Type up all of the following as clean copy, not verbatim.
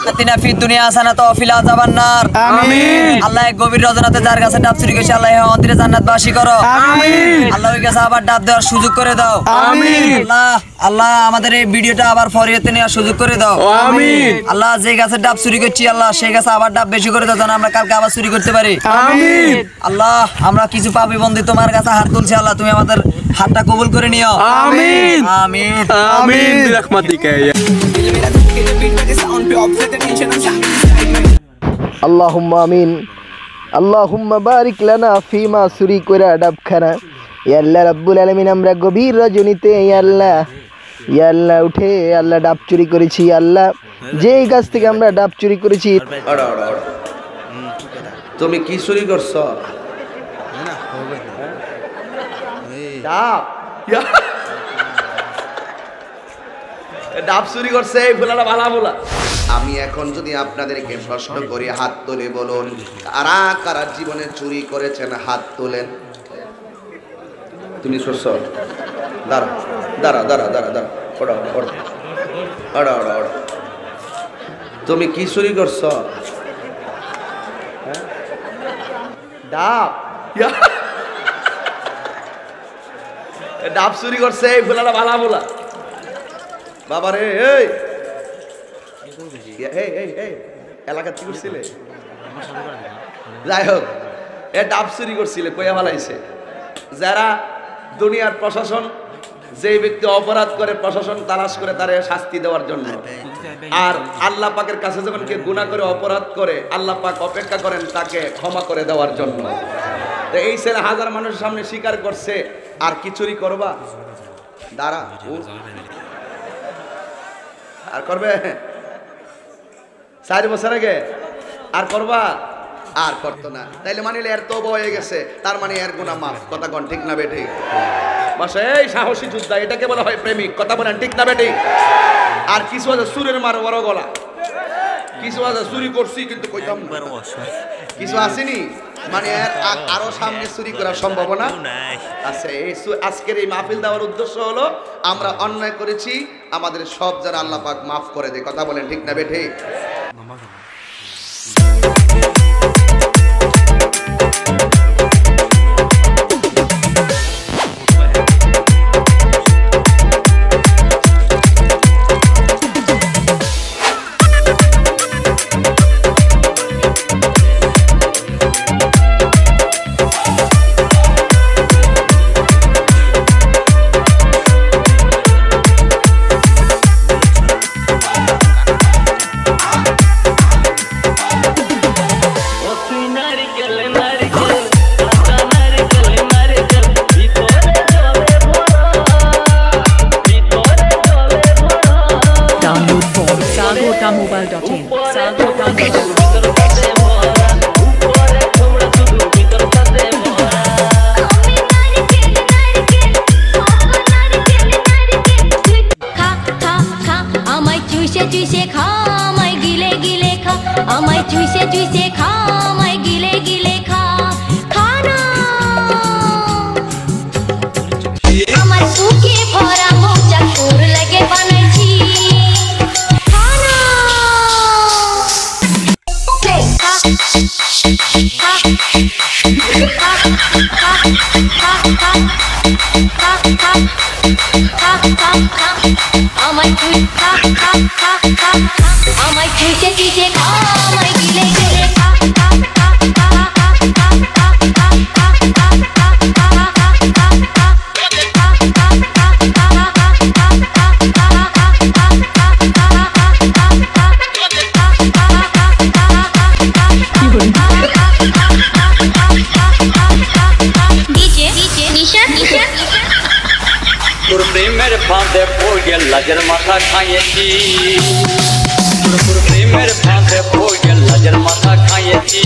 আতিনা ফিদ দুনিয়া হাসানাত ওয়া ফিল আযাবান নার আমিন। আল্লাহ গভীর রজনীতে যার কাছে ডাব চুরি করেছে আল্লাহ অন্তরে জান্নাতবাসী করো আমিন। আল্লাহ ওই কাছে আবার ডাব দেওয়ার সুযোগ করে দাও আমিন। আল্লাহ আমাদের এই ভিডিওটা আবার ফরিয়াতে নেওয়ার সুযোগ করে দাও আমিন। আল্লাহ যে গাছে ডাব চুরি করছি আল্লাহ সেই গাছে আবার ডাব বেশি করে দাও যেন আমরা কালকে আবার চুরি করতে পারি আমিন। আল্লাহ আমরা কিছু পাপী বন্দী তোমার কাছে হাত তুলছি আল্লাহ তুমি আমাদের হাতটা কবুল করে নিও আমিন আমিন আমিন বিরহমাতিকা ইয়া আল্লাহুম্মা আমিন। আল্লাহুম্মা বারিক লানা ফিমা সুরি কইরা ডাবখানা। ইয়া আল্লাহ রাব্বুল আলামিন আমরা গভীর রজনীতে ইয়া আল্লাহ উঠে আল্লাহ ডাব চুরি করেছি আল্লাহ যেই গাছ থেকে আমরা ডাব চুরি করেছি। তুমি কি চুরি করছো? ডাব ডাব চুরি করছে এই ফুলাটা ভালা বলা। আমি এখন যদি আপনাদেরকে প্রশ্ন করি হাত তুলে বলুন কারা কারা জীবনে চুরি করেছেন হাত তোলেন। তুমি শস্য দাঁড়া দাঁড়া দাঁড়া দাঁড়া দাঁড়া ওড়া ওড়া ওড়া ওড়া ওড়া তুমি কি চুরি করছ? ডাব ডাব চুরি করছে এই ফুলাটা ভালা বলা বাবারে। এই এলাকা কি করছিলে? যাই হোক এ ডাব চুরি করছিলে কইয়া ভালাইছে। যারা দুনিয়ার প্রশাসন যেই ব্যক্তি অপরাধ করে প্রশাসন তালাশ করে তারে শাস্তি দেওয়ার জন্য, আর আল্লাহ পাকের কাছে যখন কেউ গুনাহ করে অপরাধ করে আল্লাহ পাক অপেক্ষা করেন তাকে ক্ষমা করে দেওয়ার জন্য। তো এই ছেলে হাজার মানুষের সামনে স্বীকার করছে আর কি চুরি করবা? দাঁড়া আর করবে 4 বছর আগে আর করবা? আর করতো না। তাইলে মানিলে এর তওবা হয়ে গেছে, তার মানে এর গুনাহ মাফ। কথা কোন ঠিক না বেঠিক? বাসা এই সাহসী যোদ্ধা এটাকে বলা হয় প্রেমিক। কথা বলেন ঠিক না বেঠিক? আর কিছু আছে সুরের মার বড় গলা, কিছু আছে চুরি করছি কিন্তু কইতাম না, কিছু আসেনি মানে আরো সামনে চুরি করার সম্ভাবনা আছে। এই আজকের এই মাহফিল দেওয়ার উদ্দেশ্য হলো আমরা অন্যায় করেছি আমাদের সব যারা আল্লাহ পাক মাফ করে দেয়। কথা বলেন ঠিক না বেঠিক? Mobile.in প্রেমের ফাঁদে পড়ে লাজের মাথা খাইয়েছি, প্রেমের ফাঁদে পড়ে লাজের মাথা খাইয়েছি,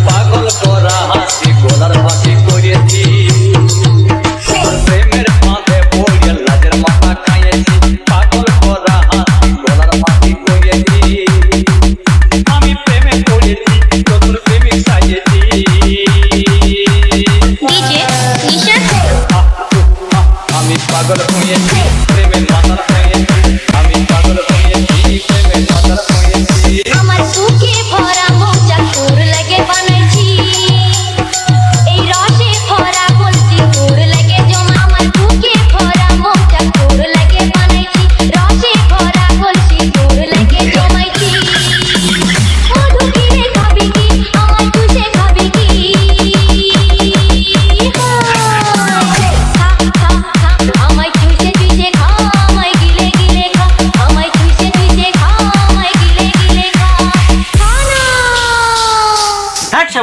পাগল করা হাসি গোলার ফাঁসি করেছি। প্রেমের ফাঁদে পড়ে লাজের মাথা খাইয়েছি, পাগল করা হাসি গোলার ফাঁসি করেছি। আমি প্রেমে পড়েছি নতুন প্রেমিক সাজিয়েছি। আমি পাগল হয়েছি প্রেমের মাথা খাইয়েছি।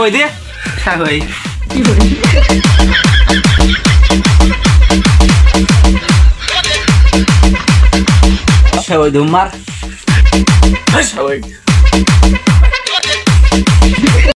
সাহই দে সাহই সাহই ধুমার সাহই